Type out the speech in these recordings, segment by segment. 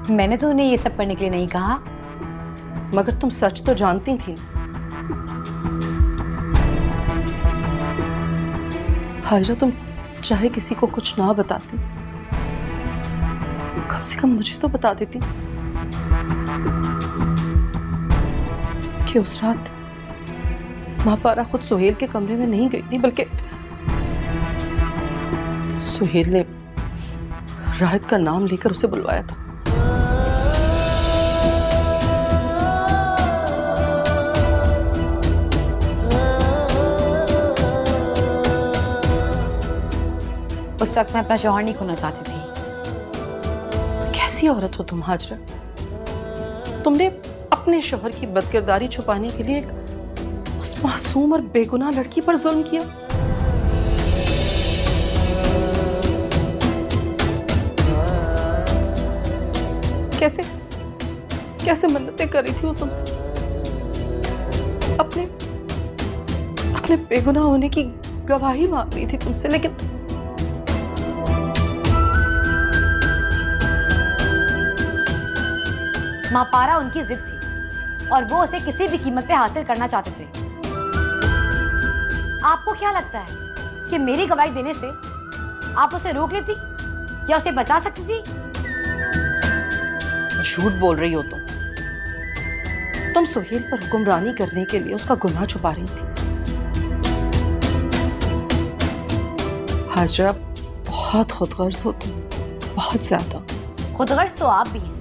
मैंने तो उन्हें ये सब करने के लिए नहीं कहा। मगर तुम सच तो जानती थी ना। हाजरा, तुम चाहे किसी को कुछ ना बताती, कम से कम मुझे तो बता देती कि उस रात महापारा खुद सुहेल के कमरे में नहीं गई थी, बल्कि सुहेल ने राहत का नाम लेकर उसे बुलवाया था। उस वक्त मैं अपना शौहर नहीं खोना चाहती थी। कैसी औरत हो तुम हाजरा? तुमने अपने शौहर की बदकिरदारी छुपाने के लिए उस मासूम और बेगुनाह लड़की पर जुल्म किया। कैसे कैसे मन्नतें कर रही थी वो तुमसे, अपने अपने बेगुनाह होने की गवाही मांग रही थी तुमसे, लेकिन मापारा उनकी जिद थी और वो उसे किसी भी कीमत पे हासिल करना चाहते थे। आपको क्या लगता है कि मेरी गवाही देने से आप उसे रोक लेती या उसे बचा सकती थी? झूठ बोल रही हो तुम सुहेल पर हुक्मरानी करने के लिए उसका गुनाह छुपा रही थी। हाजरा, बहुत खुदगर्ज हो तुम, बहुत ज्यादा। खुदगर्ज तो आप भी हैं।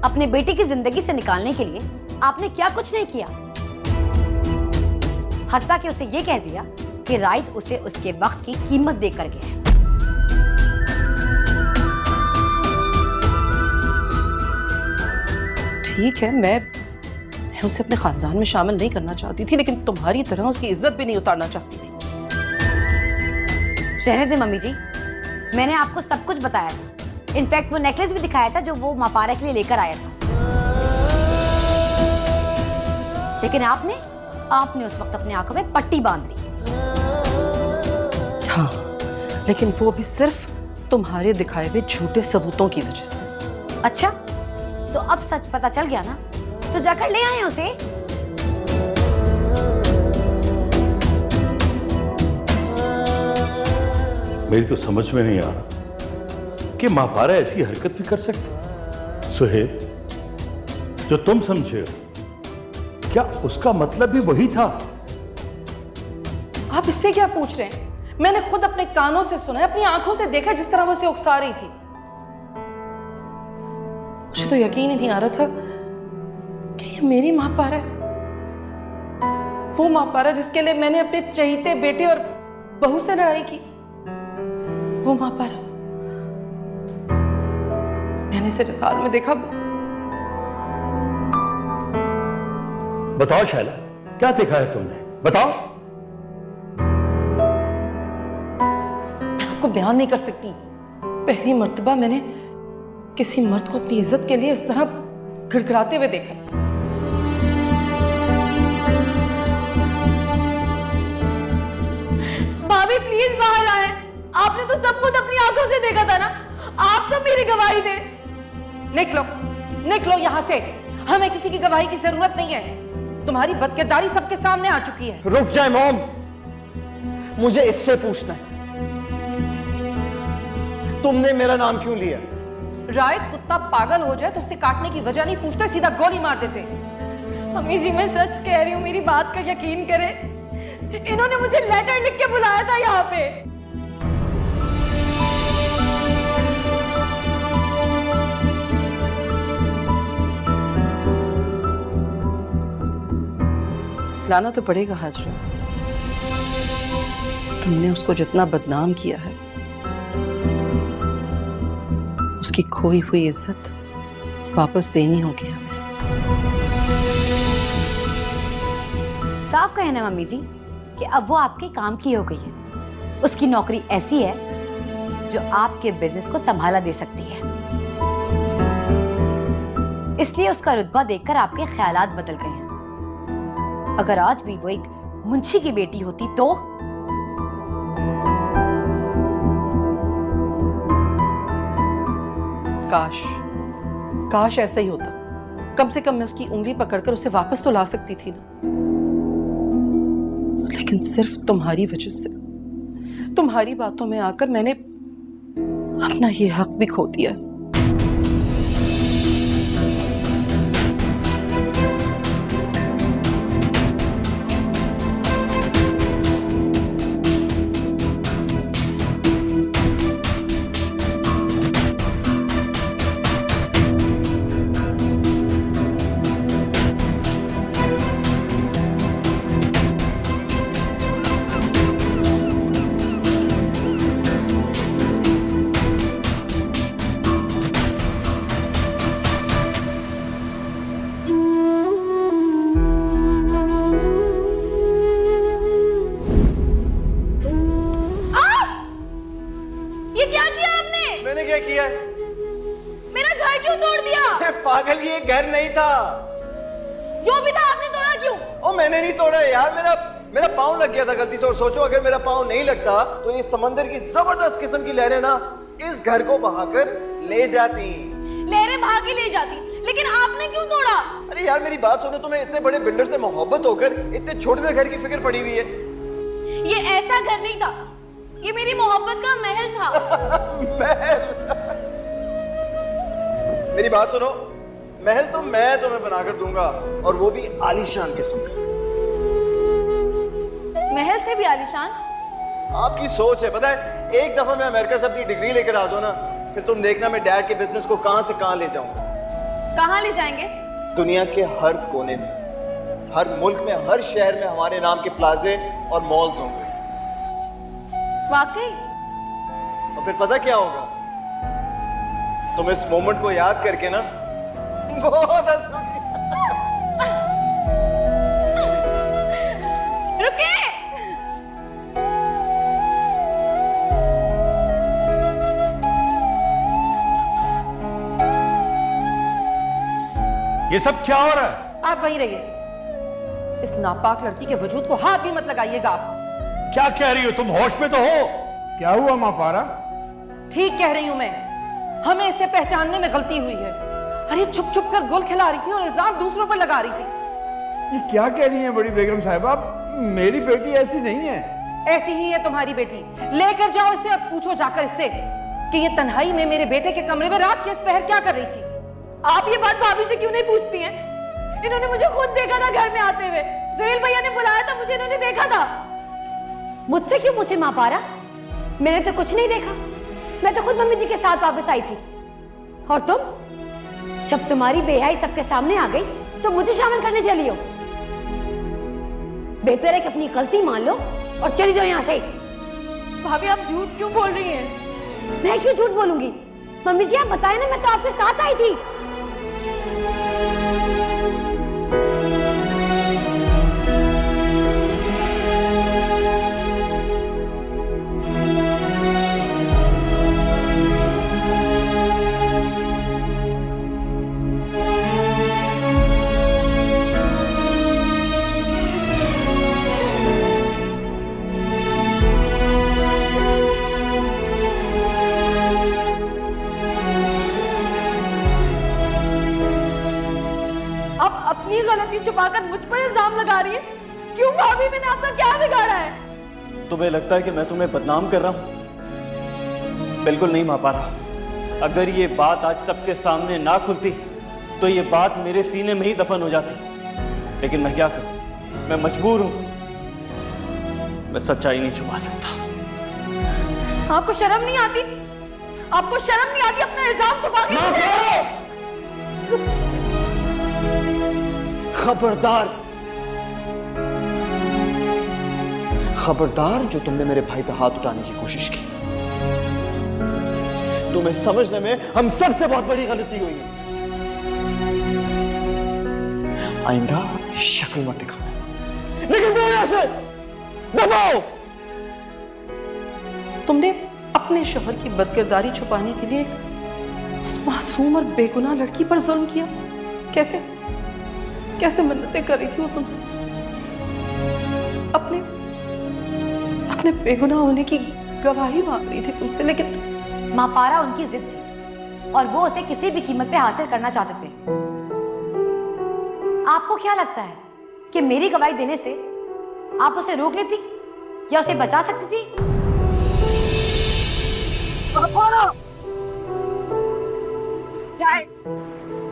अपने बेटे की जिंदगी से निकालने के लिए आपने क्या कुछ नहीं किया। हत्ता कि उसे ये कह दिया कि राइट उसे उसके वक्त की कीमत देकर गया है। ठीक है, मैं उसे अपने खानदान में शामिल नहीं करना चाहती थी, लेकिन तुम्हारी तरह उसकी इज्जत भी नहीं उतारना चाहती थी। रहने दे मम्मी जी, मैंने आपको सब कुछ बताया था। इनफैक्ट वो नेकलेस भी दिखाया था जो वो मापारा के लिए लेकर आया था। लेकिन आपने उस वक्त अपनी आंखों में पट्टी बांध ली। हाँ, लेकिन वो भी सिर्फ तुम्हारे दिखाए हुए झूठे सबूतों की वजह से। अच्छा, तो अब सच पता चल गया ना, तो जाकर ले आए उसे। मेरी तो समझ में नहीं आ रहा कि महापारा ऐसी हरकत भी कर सकती। सुहेल, जो तुम समझे हो, क्या उसका मतलब भी वही था? आप इससे क्या पूछ रहे हैं? मैंने खुद अपने कानों से सुना है, अपनी आंखों से देखा जिस तरह वो उसे उकसा रही थी। मुझे तो यकीन ही नहीं आ रहा था कि ये मेरी महापारा है, वो महापारा जिसके लिए मैंने अपने चहीते बेटे और बहू से लड़ाई की। वो महापारा मैंने इसे रिसाल में देखा। बताओ शैला, क्या देखा है तुमने? बताओ। मैं आपको बयान नहीं कर सकती। पहली मर्तबा मैंने किसी मर्द को अपनी इज्जत के लिए इस तरह गिड़गिड़ाते हुए देखा। भाभी प्लीज बाहर आए। आपने तो सब कुछ अपनी आंखों से देखा था ना, आप तो मेरी गवाही दे। निकलो, निकलो यहाँ से। हमें किसी की गवाही की जरूरत नहीं है। तुम्हारी बदकिरदारी सबके सामने आ चुकी है। रुक जाए मॉम, मुझे इससे पूछना है, तुमने मेरा नाम क्यों लिया? रायत कुत्ता पागल हो जाए तो उससे काटने की वजह नहीं पूछते, सीधा गोली मार देते। मम्मी जी, मैं सच कह रही हूँ, मेरी बात का यकीन करें। इन्होंने मुझे लेटर लिख के बुलाया था यहाँ पे। लाना तो पड़ेगा हाजरा। तुमने उसको जितना बदनाम किया है, उसकी खोई हुई इज्जत वापस देनी होगी हमें। साफ कहे ना मम्मी जी कि अब वो आपके काम की हो गई है। उसकी नौकरी ऐसी है जो आपके बिजनेस को संभाला दे सकती है। इसलिए उसका रुतबा देखकर आपके ख्यालात बदल गए हैं। अगर आज भी वो एक मुंशी की बेटी होती तो काश ऐसा ही होता, कम से कम मैं उसकी उंगली पकड़कर उसे वापस तो ला सकती थी ना। लेकिन सिर्फ तुम्हारी वजह से, तुम्हारी बातों में आकर मैंने अपना ये हक भी खो दिया। ये क्या किया आपने? मैंने क्या किया? मेरा घर क्यों तोड़ दिया? पागल, ये घर नहीं था। जो भी था आपने तोड़ा क्यों? ओ मैंने नहीं तोड़ा यार, मेरा पाँव लग गया था गलती से। और सोचो अगर मेरा पाँव नहीं लगता तो ये समंदर की जबरदस्त किस्म की लहरें ना इस घर को बहाकर ले जाती। लहरें भाग के ले जाती, लेकिन आपने क्यों तोड़ा? अरे यार मेरी बात सुनो, तुम्हें इतने बड़े बिल्डर से मोहब्बत होकर इतने छोटे से घर की फिक्र पड़ी हुई है। ये ऐसा घर नहीं था, ये मेरी मोहब्बत का महल था। मेरी बात सुनो, महल तो मैं तुम्हें बनाकर दूंगा, और वो भी आलीशान किस्म का। महल से भी आलीशान? आपकी सोच है। पता है, एक दफा मैं अमेरिका से अपनी डिग्री लेकर आ दूं ना, फिर तुम देखना मैं डैड के बिजनेस को कहां से कहां ले जाऊंगा। कहां ले जाएंगे? दुनिया के हर कोने में, हर मुल्क में, हर शहर में हमारे नाम के प्लाजे और मॉल्स होंगे। वाकई? और फिर पता क्या होगा, तुम इस मोमेंट को याद करके ना बहुत हंसोगे। रुके! ये सब क्या हो रहा है? आप वहीं रहिए। इस नापाक लड़की के वजूद को हाथ भी मत लगाइएगा आप। क्या कह रही हो तुम? होश में तो हो? क्या हुआ माँ पारा? ठीक कह रही हूं मैं, हमें इसे पहचानने में गलती हुई है। अरे छुप छुप कर गुल खिला रही थी और इल्जाम दूसरों पर लगा रही थी। ये क्या कह रही हैं बड़ी बेगम साहिबा? मेरी बेटी ऐसी नहीं है। ऐसी ही है तुम्हारी बेटी। लेकर जाओ इसे और पूछो जाकर इससे कि ये तन्हाई में मेरे बेटे के कमरे में रात के इस पहर क्या कर रही थी। आप ये बात भाभी से क्यों नहीं पूछती हैं? इन्होंने मुझे खुद देखा था घर में आते हुए। सुहेल भैया ने बुलाया था मुझे, इन्होंने देखा था। मुझसे क्यों पूछे माँ पारा? मैंने तो कुछ नहीं देखा, मैं तो खुद मम्मी जी के साथ वापस आई थी। और तुम, जब तुम्हारी बेहयाई सबके सामने आ गई तो मुझे शामिल करने चली हो। बेहतर है कि अपनी गलती मान लो और चली जाओ यहाँ से। भाभी आप झूठ क्यों बोल रही हैं? मैं क्यों झूठ बोलूंगी? मम्मी जी आप बताए ना, मैं तो आपके साथ आई थी। अपनी गलती छुपाकर मुझ पर इल्जाम लगा रही है। क्यों भाभी, मैंने आपका क्या बिगाड़ा है? तुम्हें लगता है कि मैं तुम्हें बदनाम कर रहा हूं? बिल्कुल नहीं माँ पारा। अगर ये बात आज सबके सामने ना खुलती तो ये बात मेरे सीने में ही दफन हो जाती। लेकिन मैं क्या करूं, मैं मजबूर हूं, मैं सच्चाई नहीं छुपा सकता। आपको शर्म नहीं आती? आपको शर्म नहीं आती अपना इल्जाम छुपा के? खबरदार, खबरदार जो तुमने मेरे भाई पे हाथ उठाने की कोशिश की। तुम्हें समझने में हम सबसे बहुत बड़ी गलती हुई है। आइंदा शक्ल मत दिखाना। निकल जाओ यहां से, दफा हो। तुमने अपने शोहर की बदकिरदारी छुपाने के लिए उस मासूम और बेगुनाह लड़की पर जुल्म किया। कैसे कैसे मन्नतें कर रही थी वो तुमसे, अपने अपने बेगुनाह होने की गवाही मांग रही थी तुमसे। लेकिन माँ पारा उनकी जिद थी और वो उसे किसी भी कीमत पे हासिल करना चाहते थे। आपको क्या लगता है कि मेरी गवाही देने से आप उसे रोक लेती या उसे बचा सकती थी?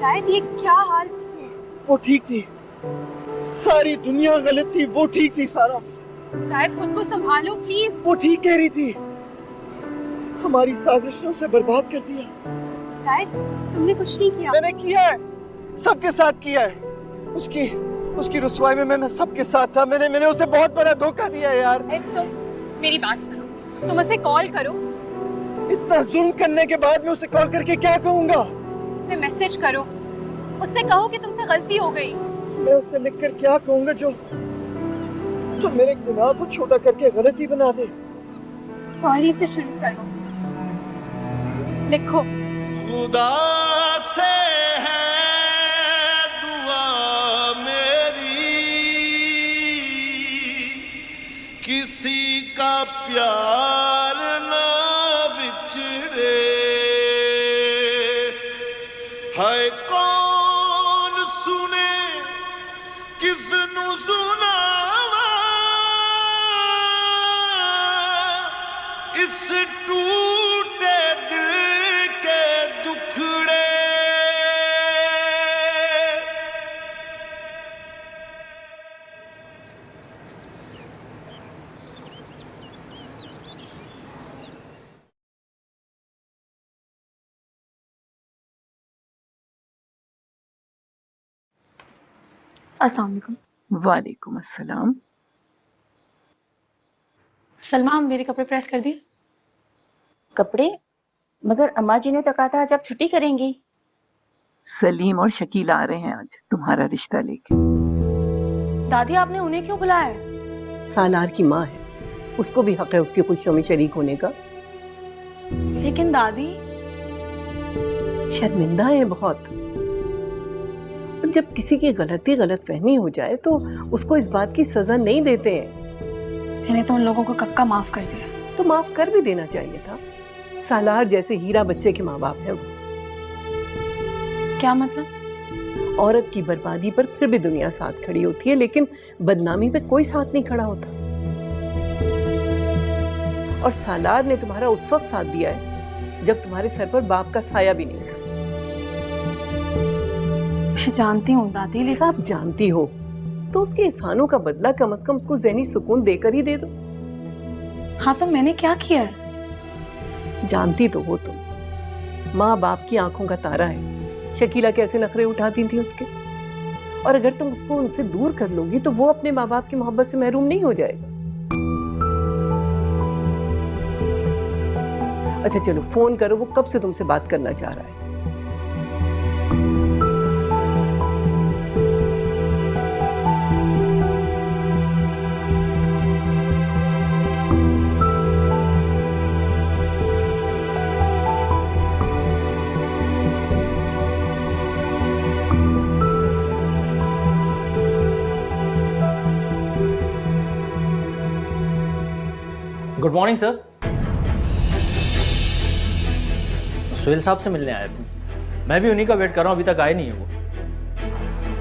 शायद ये क्या हाल? वो ठीक थी, सारी दुनिया गलत थी, वो ठीक थी सारा। शायद खुद को संभालो प्लीज। वो ठीक कह रही थी, हमारी साजिशों से बर्बाद कर दिया। शायद तुमने कुछ नहीं किया। मैंने किया है, सबके साथ किया है। उसकी रुसवाई में मैं सबके साथ था। मैंने उसे बहुत बड़ा धोखा दिया है यार। तुम मेरी बात सुनो, तुम उसे कॉल करो, इतना जुल्म करने के बाद मैं उसे कॉल करके क्या कहूंगा? उसे मैसेज करो, उससे कहो कि तुमसे गलती हो गई। मैं उससे लिखकर क्या कहूंगा जो मेरे गुनाह को छोटा करके गलती बना दे? सॉरी से शुरू करो, लिखो। खुदा से है दुआ मेरी, किसी का प्यार ना बिछड़े। है कौन सुने किसनु सुनावा, इस टूटे दिल के दुखड़े। अस्सलाम वालेकुम। वालेकुम अस्सलाम। सलमा, मेरे कपड़े प्रेस कर दिए? कपड़े? मगर अम्मा जी ने तो कहा था जब छुट्टी करेंगी। सलीम और शकीला आ रहे हैं आज तुम्हारा रिश्ता लेके। दादी, आपने उन्हें क्यों बुलाया है? सालार की माँ है, उसको भी हक है उसकी खुशियों में शरीक होने का। लेकिन दादी, शर्मिंदा है बहुत। और जब किसी की गलत फहमी हो जाए तो उसको इस बात की सजा नहीं देते हैं। मैंने तो उन लोगों को कब का माफ कर दिया। तो माफ कर भी देना चाहिए था। सालार जैसे हीरा बच्चे के माँ बाप है वो। क्या मतलब? औरत की बर्बादी पर फिर भी दुनिया साथ खड़ी होती है, लेकिन बदनामी पे कोई साथ नहीं खड़ा होता। और सालार ने तुम्हारा उस वक्त साथ दिया है जब तुम्हारे सर पर बाप का साया भी नहीं था। मैं जानती हूँ दादी, लेकिन आप जानती हो तो उसके एहसानों का बदला कम से कम उसको ज़हनी सुकून देकर ही दे दो। हाँ, तो मैंने क्या किया है? जानती तो हो तुम, माँ बाप की आंखों का तारा है। शकीला कैसे नखरे उठाती थी उसके, और अगर तुम उसको उनसे दूर कर लोगी तो वो अपने माँ बाप की मोहब्बत से महरूम नहीं हो जाएगा। अच्छा चलो फोन करो, वो कब से तुमसे बात करना चाह रहा है। Good morning sir. सुहेल साहब से मिलने आया था। मैं भी उन्हीं का वेट कर रहा हूँ, अभी तक आए नहीं है वो।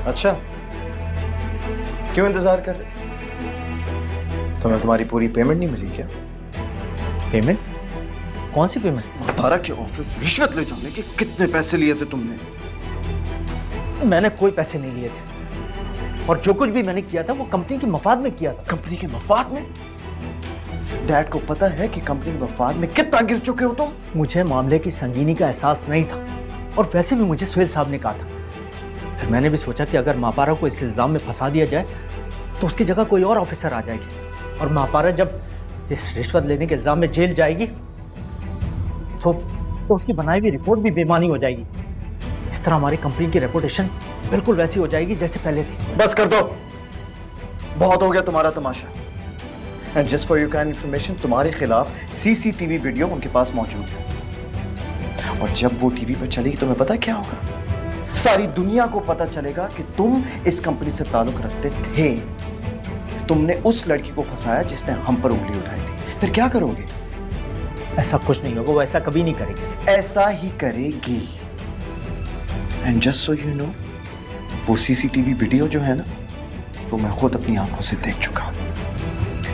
अच्छा, क्यों इंतजार कर रहे? तुम्हें तुम्हारी पूरी पेमेंट नहीं मिली क्या? पेमेंट? कौन सी पेमेंट? महापारा के ऑफिस रिश्वत ले जाने के कितने पैसे लिए थे तुमने? मैंने कोई पैसे नहीं लिए थे, और जो कुछ भी मैंने किया था वो कंपनी के मफाद में किया था। कंपनी के मफाद में? डैड को पता है कि कंपनी के मफाद में कितना गिर चुके हो तुम? मुझे मामले की संगीनी का एहसास नहीं था, और वैसे भी मुझे सुहेल साहब ने कहा था। फिर मैंने भी सोचा कि अगर महापारा को इस इल्जाम में फंसा दिया जाए तो उसकी जगह कोई और ऑफिसर आ जाएगी, और महापारा जब इस रिश्वत लेने के इल्जाम में जेल जाएगी तो उसकी बनाई हुई रिपोर्ट भी बेमानी हो जाएगी। इस तरह हमारी कंपनी की रेपुटेशन बिल्कुल वैसी हो जाएगी जैसे पहले थी। बस कर दो, बहुत हो गया तुम्हारा तमाशा। And just for your kind information, तुम्हारे खिलाफ सीसीटीवी वीडियो उनके पास मौजूद है, और जब वो टीवी पर चलेगी तुम्हें पता क्या होगा? सारी दुनिया को पता चलेगा कि तुम इस कंपनी से ताल्लुक रखते थे। तुमने उस लड़की को फंसाया जिसने हम पर उंगली उठाई थी। फिर क्या करोगे? ऐसा कुछ नहीं होगा, वो ऐसा कभी नहीं करेगी। ऐसा ही करेगी। And just so you know, वो सीसीटीवी वीडियो जो है ना, वो मैं खुद अपनी आंखों से देख चुका हूं।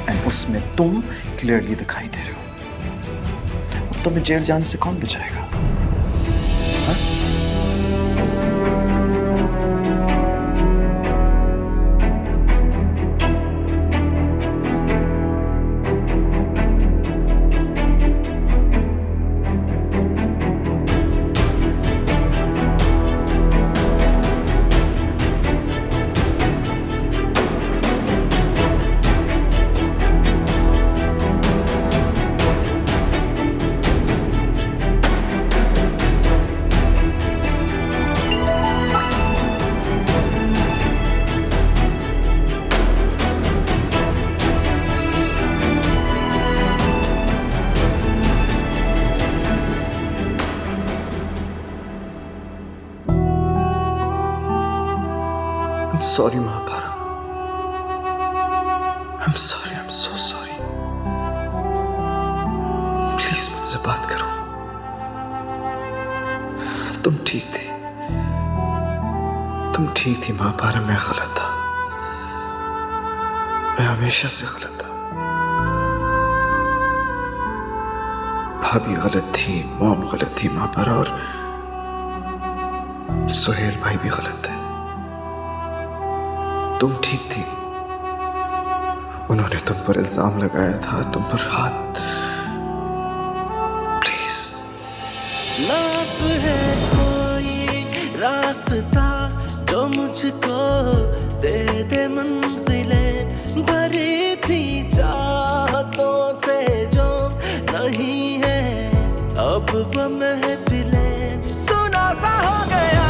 एंड उसमें तुम क्लियरली दिखाई दे रहे हो। अब तुम्हें जेल जाने से कौन बचाएगा? I'm sorry, Mahapara. I'm sorry. I'm so sorry. Please मुझसे बात करो। तुम ठीक थी। तुम ठीक थी महापारा, मैं गलत था। मैं हमेशा से गलत था। भाभी गलत थी, मॉम गलत थी महापारा, और सुहेल भाई भी गलत है। तुम ठीक थी। उन्होंने तुम पर इल्जाम लगाया था, तुम पर हाथ। प्लीज। लाप है कोई रास्ता जो मुझको दे दे मंजिलें भरी थी चाहतों से जो नहीं है अब वो महफिलें। सुना सा हो गया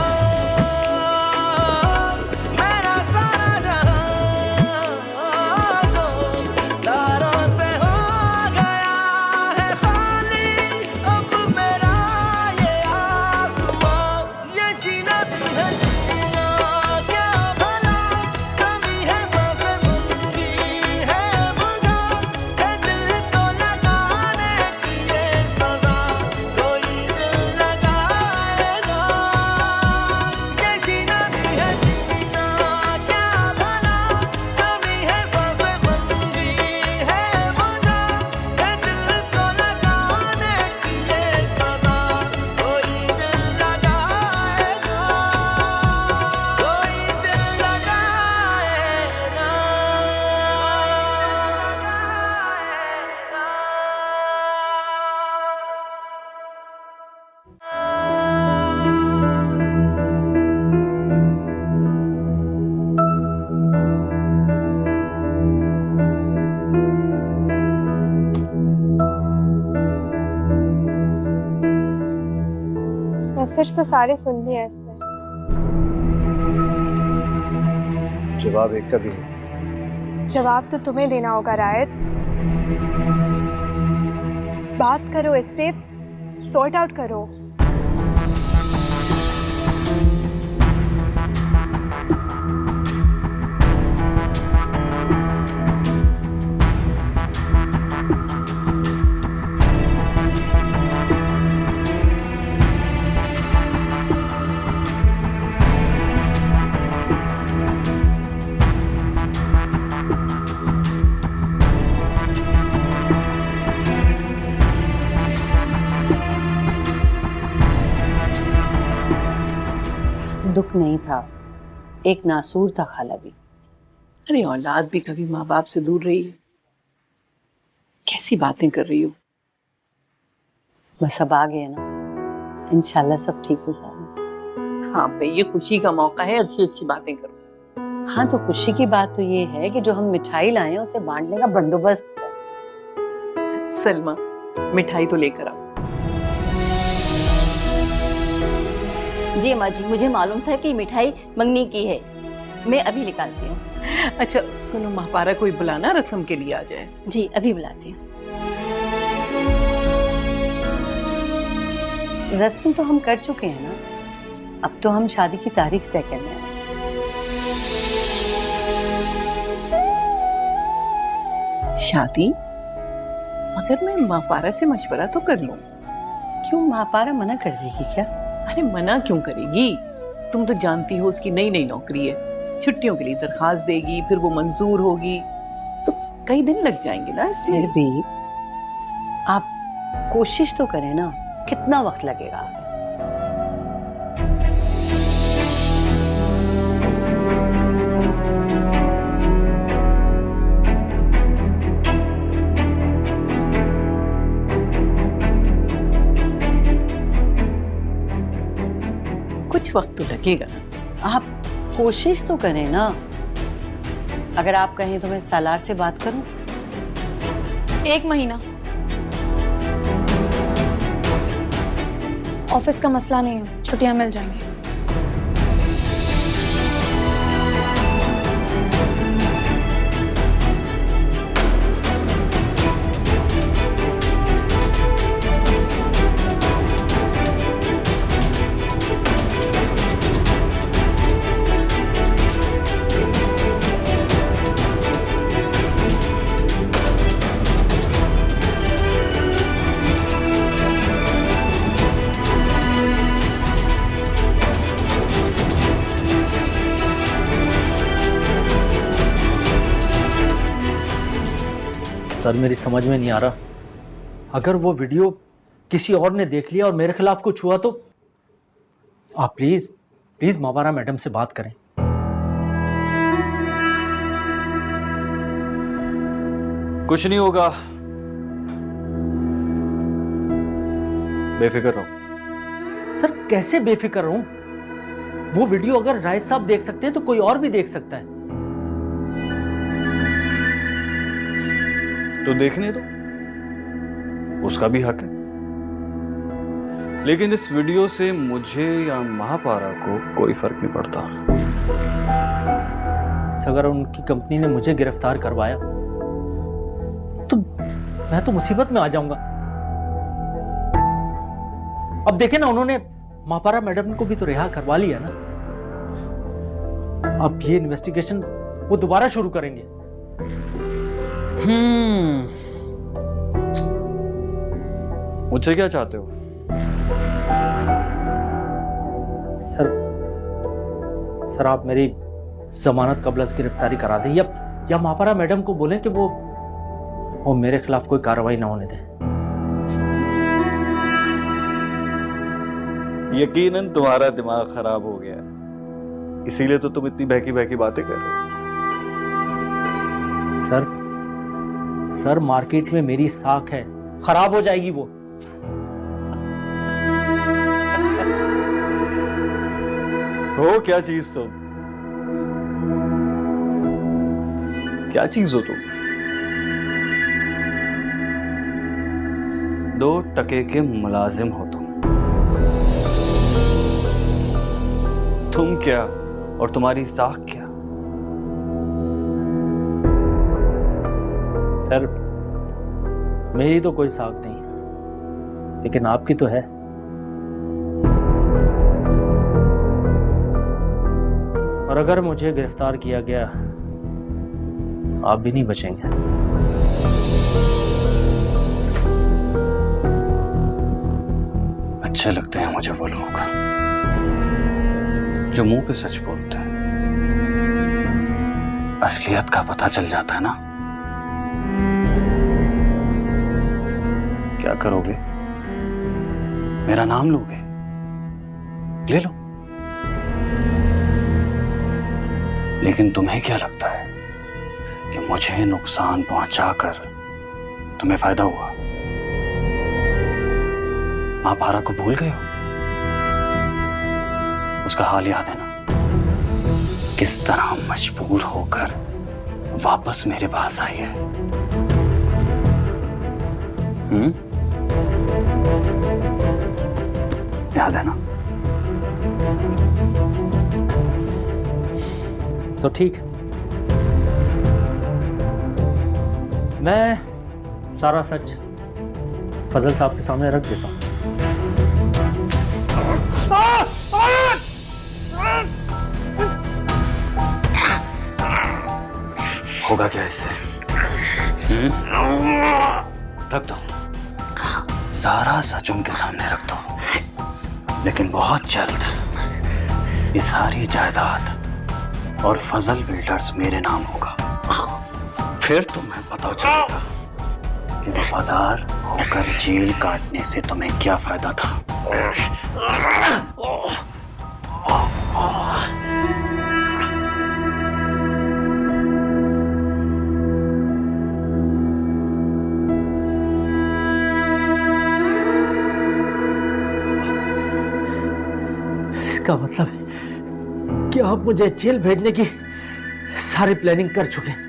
मैसेज तो सारे सुन लिए इसने। जवाब एक का भी नहीं। जवाब तो तुम्हें देना होगा रायत। बात करो इससे, सॉर्ट आउट करो। दुख नहीं था, एक नासूर था खाला भी। अरे औलाद भी कभी माँ बाप से दूर रही है? कैसी बातें कर रही हो? बस अब आ गए ना, इंशाल्लाह सब ठीक हो जाएगा। हाँ भाई, ये खुशी का मौका है, अच्छी अच्छी बातें करो। हाँ तो खुशी की बात तो ये है कि जो हम मिठाई लाए हैं उसे बांटने का बंदोबस्त है। सलमा, मिठाई तो लेकर आओ। जी अम्मा जी, मुझे मालूम था कि मिठाई मंगनी की है, मैं अभी निकालती हूँ। अच्छा सुनो, महापारा कोई बुलाना रस्म के लिए आ जाए। जी अभी बुलाती हूँ। रस्म तो हम कर चुके हैं ना, अब तो हम शादी की तारीख तय करने हैं। शादी? मगर मैं मापारा से मशवरा तो कर लूं। क्यों मापारा मना कर देगी क्या? अरे मना क्यों करेगी? तुम तो जानती हो उसकी नई नई नौकरी है, छुट्टियों के लिए दरखास्त देगी, फिर वो मंजूर होगी, तो कई दिन लग जाएंगे ना इसमें। फिर भी आप कोशिश तो करें ना, कितना वक्त लगेगा? कुछ वक्त तो लगेगा ना। आप कोशिश तो करें ना। अगर आप कहें तो मैं सालार से बात करूं। 1 महीना। ऑफिस का मसला नहीं है, छुट्टियां मिल जाएंगी। सर मेरी समझ में नहीं आ रहा, अगर वो वीडियो किसी और ने देख लिया और मेरे खिलाफ कुछ हुआ तो आप प्लीज प्लीज मापारा मैडम से बात करें। कुछ नहीं होगा, बेफिक्र रहो। सर कैसे बेफिक्र रहूं? वो वीडियो अगर राय साहब देख सकते हैं तो कोई और भी देख सकता है। तो देखने दो, उसका भी हक है। लेकिन इस वीडियो से मुझे या महापारा को कोई फर्क नहीं पड़ता। अगर उनकी कंपनी ने मुझे गिरफ्तार करवाया तो मैं तो मुसीबत में आ जाऊंगा। अब देखें ना, उन्होंने महापारा मैडम को भी तो रिहा करवा लिया ना। अब ये इन्वेस्टिगेशन वो दोबारा शुरू करेंगे। मुझसे क्या चाहते हो? सर आप मेरी जमानत कबल अज़ गिरफ्तारी करा दें, या महापारा मैडम को बोलें कि वो मेरे खिलाफ कोई कार्रवाई ना होने दें। यकीनन तुम्हारा दिमाग खराब हो गया, इसीलिए तो तुम इतनी बहकी बहकी बातें कर रहे हो। सर मार्केट में मेरी साख है, खराब हो जाएगी वो। हो क्या चीज तुम? क्या चीज हो तुम? 2 टके के मुलाजिम हो तुम क्या और तुम्हारी साख क्या? सर मेरी तो कोई साख नहीं, लेकिन आपकी तो है। और अगर मुझे गिरफ्तार किया गया, आप भी नहीं बचेंगे। अच्छे लगते हैं मुझे वो लोग जो मुंह पे सच बोलते हैं। असलियत का पता चल जाता है ना। क्या करोगे? मेरा नाम लोगे? ले लो। लेकिन तुम्हें क्या लगता है कि मुझे नुकसान पहुंचाकर तुम्हें फायदा हुआ? महापारा को भूल गए हो? उसका हाल याद है ना, किस तरह मजबूर होकर वापस मेरे पास आई है। याद है ना? तो ठीक, मैं सारा सच फजल साहब के सामने रख देता हूं। होगा क्या इससे? रख दो, सारा सच उनके सामने रख दो, लेकिन बहुत जल्द ये सारी जायदाद और फजल बिल्डर्स मेरे नाम होगा। फिर तुम्हें पता चलेगा कि वफादार होकर जेल काटने से तुम्हें क्या फायदा था। इसका मतलब है कि आप मुझे जेल भेजने की सारी प्लानिंग कर चुके हैं।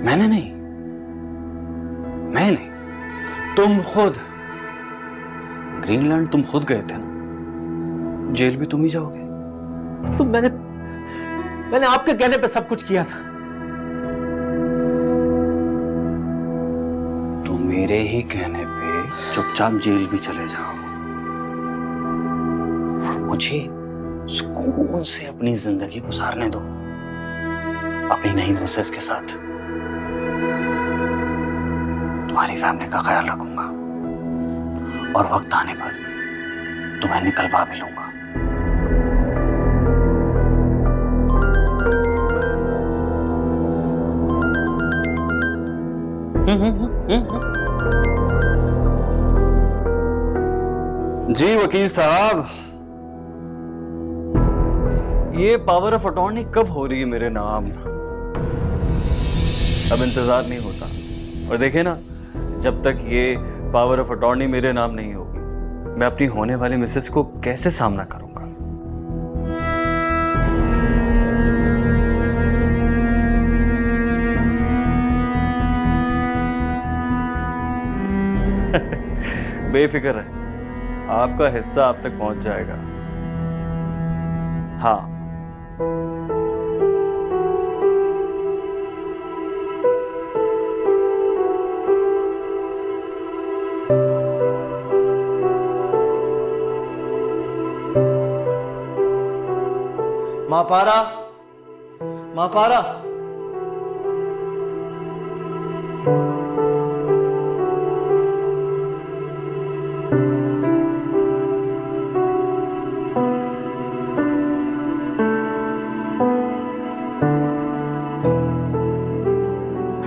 मैंने नहीं, तुम खुद। ग्रीनलैंड तुम खुद गए थे ना, जेल भी तुम ही जाओगे। तो मैंने आपके कहने पे सब कुछ किया था। तो मेरे ही कहने पे चुपचाप जेल भी चले जाओ, मुझे सुकून से अपनी जिंदगी गुजारने दो अपनी नई मिसेस के साथ। तुम्हारी फैमिली का ख्याल रखूंगा और वक्त आने पर तुम्हें निकलवा भी लूंगा। जी वकील साहब, ये पावर ऑफ अटॉर्नी कब हो रही है मेरे नाम? अब इंतजार नहीं होता। और देखे ना, जब तक ये पावर ऑफ अटॉर्नी मेरे नाम नहीं होगी, मैं अपनी होने वाली मिसेस को कैसे सामना करूंगा? बेफिक्र है, आपका हिस्सा आप तक पहुंच जाएगा। हाँ, मापारा, मापारा,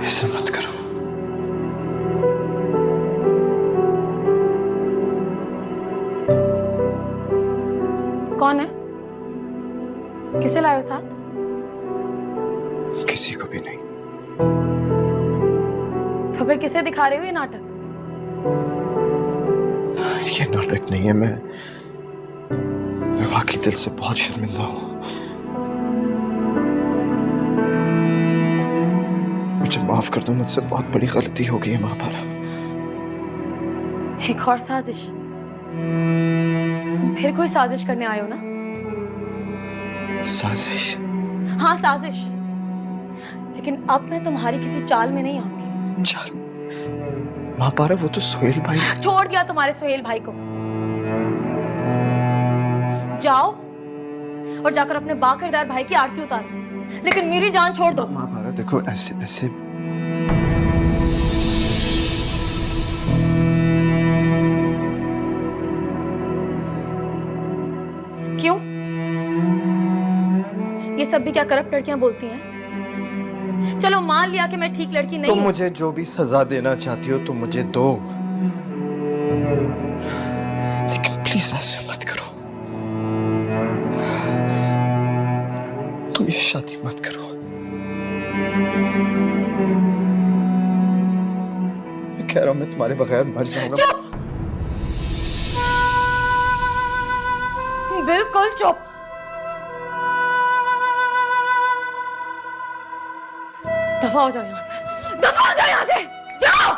ऐसे मत करो। कौन है? किसे लाए हो साथ? किसी को भी नहीं। तो फिर किसे दिखा रहे हो ये नाटक? ये नाटक नहीं है, मैं वाकई दिल से बहुत शर्मिंदा हूं। मुझे माफ कर दो, मुझसे बहुत बड़ी गलती हो गई है महापारा। एक और साजिश? तुम फिर कोई साजिश करने आए हो ना? साजिश? हाँ साजिश, लेकिन अब मैं तुम्हारी किसी चाल में नहीं आऊंगी। चाल? महापारा, वो तो सोहेल भाई। छोड़ दिया तुम्हारे सोहेल भाई को। जाओ और जाकर अपने बाकिरदार भाई की आरती उतारो, लेकिन मेरी जान छोड़ दो। महापारा देखो, ऐसे क्यों? ये सब भी क्या करप्ट लड़कियां बोलती हैं? चलो मान लिया कि मैं ठीक लड़की नहीं तुम हूं। मुझे जो भी सजा देना चाहती हो तुम मुझे दो, लेकिन प्लीज ऐसे मत करो। तुम ये शादी मत करो। मैं कह रहा हूं, मैं तुम्हारे बगैर मर जाऊंगा। चुप! बिल्कुल चुप। दफा हो जाओ यहाँ से, दफा हो जाओ यहाँ से, जाओ।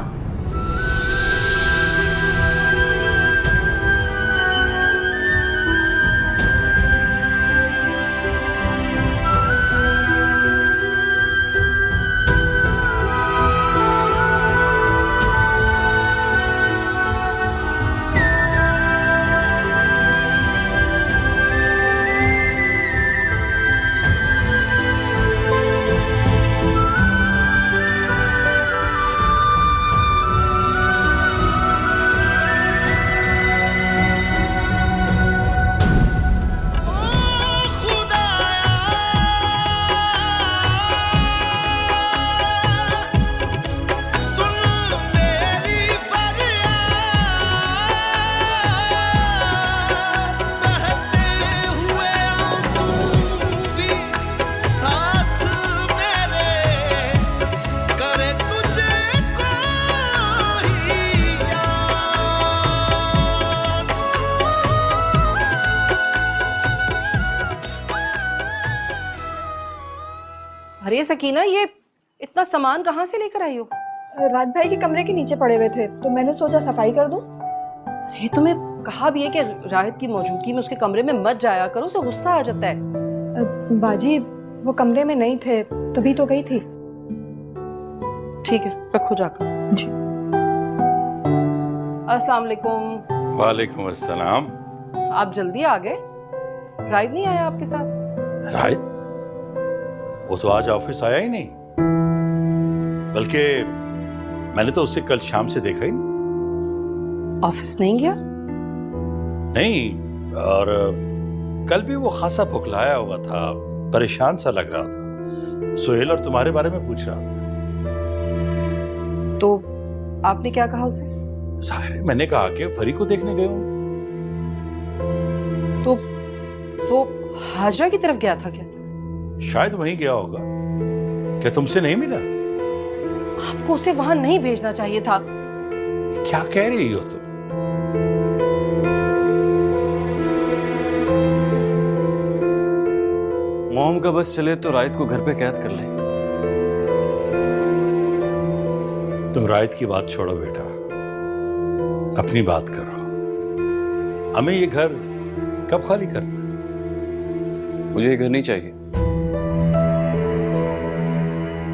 अरे सकीना, ये इतना सामान कहाँ से लेकर आई हो? रात भाई के कमरे के नीचे पड़े हुए थे तो मैंने सोचा सफाई कर दूं। अरे तुम्हें कहा भी है कि राहित की मौजूदगी में उसके कमरे में मत जाया करो, उसे गुस्सा आ जाता है। बाजी वो कमरे में नहीं थे तभी तो गई थी। ठीक है, रखो जाकर। जी। अस्सलाम वालेकुम। वालेकुम अस्सलाम। आप जल्दी आ गए, राहित नहीं आया आपके साथ? राहित? वो तो आज ऑफिस आया ही नहीं, बल्कि मैंने तो उससे कल शाम से देखा ही नहीं। ऑफिस नहीं गया? नहीं, और कल भी वो खासा भुखलाया हुआ था, परेशान सा लग रहा था। सुहेल और तुम्हारे बारे में पूछ रहा था। तो आपने क्या कहा उसे? जाहिर है मैंने कहा कि फरी को देखने गए हूँ। तो वो हाजरा की तरफ गया था क्या? शायद वहीं गया होगा। क्या तुमसे नहीं मिला? आपको उसे वहां नहीं भेजना चाहिए था। क्या कह रही हो तुम? मॉम का बस चले तो राहित को घर पे कैद कर ले। तुम राहित की बात छोड़ो बेटा, अपनी बात करो। हमें ये घर कब खाली करना? मुझे ये घर नहीं चाहिए,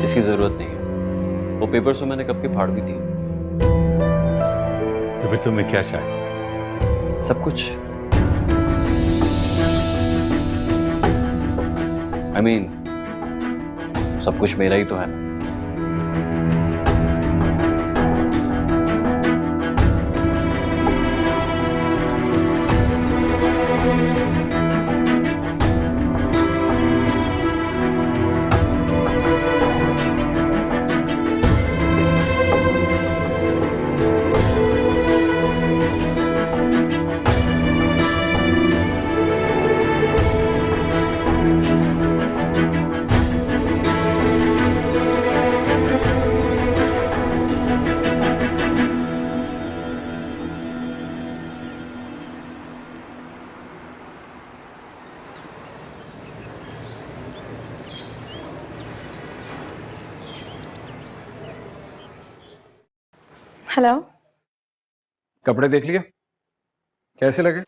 इसकी जरूरत नहीं है। वो पेपर्स तो मैंने कब के फाड़ भी दिए। तो फिर तुम्हें क्या चाहिए? सब कुछ। I mean, सब कुछ मेरा ही तो है। हेलो। कपड़े देख लिए? कैसे लगे?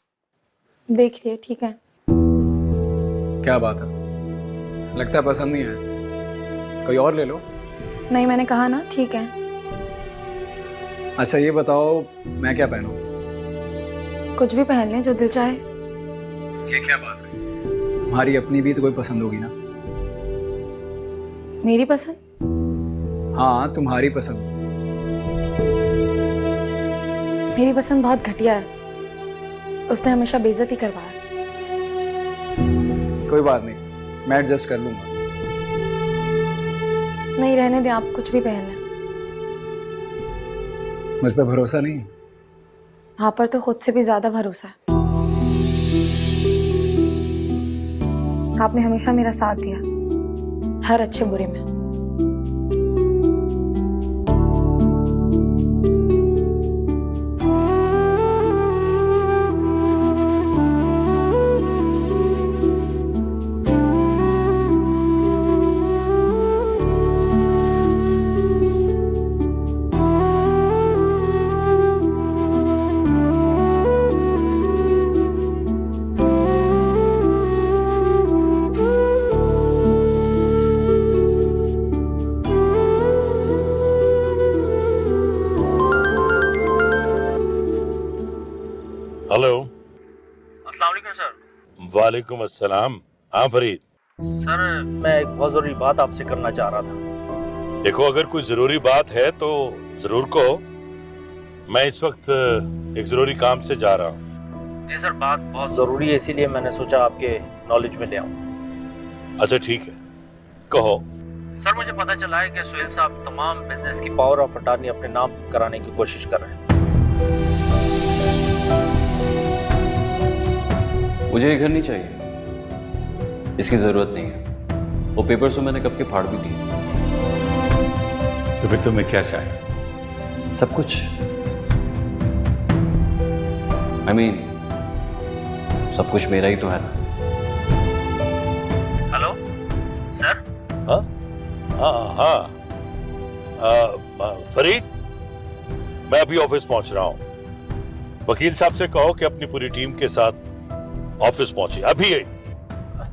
देख लिए, ठीक है। क्या बात है, लगता है पसंद नहीं है। कोई और ले लो। नहीं, मैंने कहा ना ठीक है। अच्छा ये बताओ, मैं क्या पहनूं? कुछ भी पहन लें जो दिल चाहे। ये क्या बात है, तुम्हारी अपनी भी तो कोई पसंद होगी ना? मेरी पसंद? हाँ तुम्हारी पसंद। मेरी पसंद बहुत घटिया है, उसने हमेशा बेइज्जती करवाया। कोई बात नहीं, मैं एडजस्ट कर लूंगा। नहीं रहने दें, आप कुछ भी पहन लें। मुझ पर भरोसा नहीं है? आप पर तो खुद से भी ज्यादा भरोसा है। आपने हमेशा मेरा साथ दिया, हर अच्छे बुरे में। हेलो। अस्सलाम वालेकुम सर। वालेकुम अस्सलाम। हाँ फरीद। सर मैं एक बहुत जरूरी बात आपसे करना चाह रहा था। देखो अगर कोई जरूरी बात है तो जरूर कहो। मैं इस वक्त एक जरूरी काम से जा रहा हूँ। जी सर, बात बहुत जरूरी है, इसीलिए मैंने सोचा आपके नॉलेज में ले आऊँ। अच्छा ठीक है, कहो। सर मुझे पता चला है कि सुहेल साहब तमाम बिजनेस की पावर ऑफ अटॉर्नी अपने नाम कराने की कोशिश कर रहे हैं। मुझे ये घर नहीं चाहिए, इसकी जरूरत नहीं है। वो पेपर्स तो मैंने कब के फाड़ भी दिए। तो फिर तुम्हें क्या चाहिए? सब कुछ। I mean, सब कुछ मेरा ही तो है ना। Hello sir. हाँ हाँ फरीद, मैं अभी ऑफिस पहुंच रहा हूं। वकील साहब से कहो कि अपनी पूरी टीम के साथ ऑफिस पहुंचे अभी।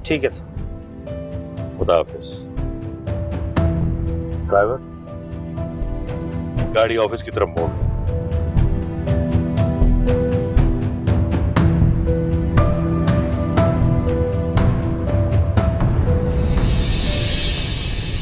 ठीक है सर। खुदा हाफिज। ड्राइवर, गाड़ी ऑफिस की तरफ मोड़।